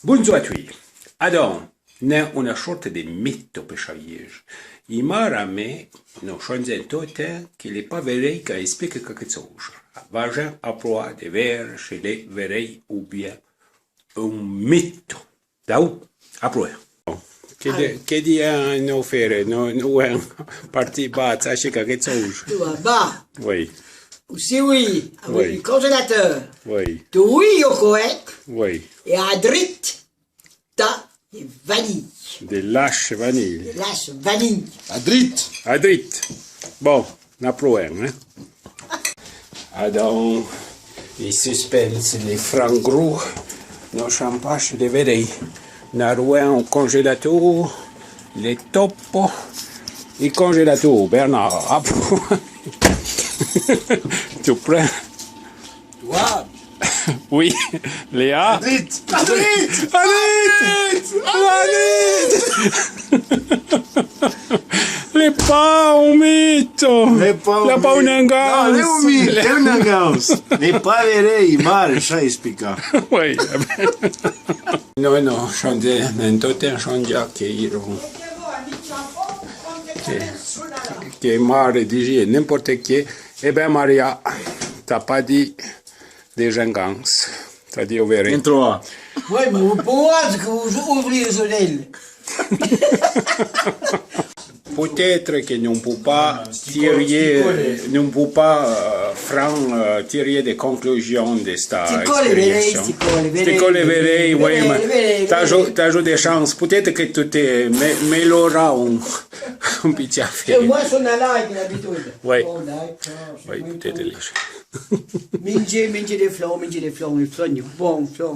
Buongiorno a tutti. Allora, ne una sorta di mito per scegliere. Il mare a me, non change tutto, che le pas vero che explique quelque chose. Vagin a proa de ver chez les verei ou bien un mito. Da où? A proa. Che dia non fare? Non parti bat, acheter quelque chose. Tu vas bas. Oui, Aussi oui, avec Oui. le congélateur. oui, Tu oui, au correct. oui. Et à droite, t'as les vanilles. Des lâches vanille. Là, c'est vanille. Adrit! À droite. Bon, na proa, hein? Alors, les suspense, les francs gros, nos champagne, les verreilles, na rouen au congélateur, les tops, et congélateur, Bernard, à proa. Tu prends? Toi! Oui, Léa. Adrit! Adrit! Le pas un mito. Le pas La pas un angas. No, le un mito, è un angaus. Ne paverei mare, sai spiega. Oui. No, no, change, in tutte change che io che mare dice n'importe qui. Eh ben Maria, t'as pas dit des gengans. T'as dit au verre. Entro. Ouais, mais pour moi, c'est que vous ouvrez les oreilles. Peut-être que nous ne pouvons pas tirer, nous ne pouvons pas tirer des conclusions de cette expérience. C'est quoi les verreilles, oui, mais t'as des chances. Peut-être que tu te m'auras un petit Et affaire. moi, je suis là avec l'habitude. Oui. Bon, d'accord. Oui, peut-être les Manger des fleurs, les fleurs. Bon, fleurs.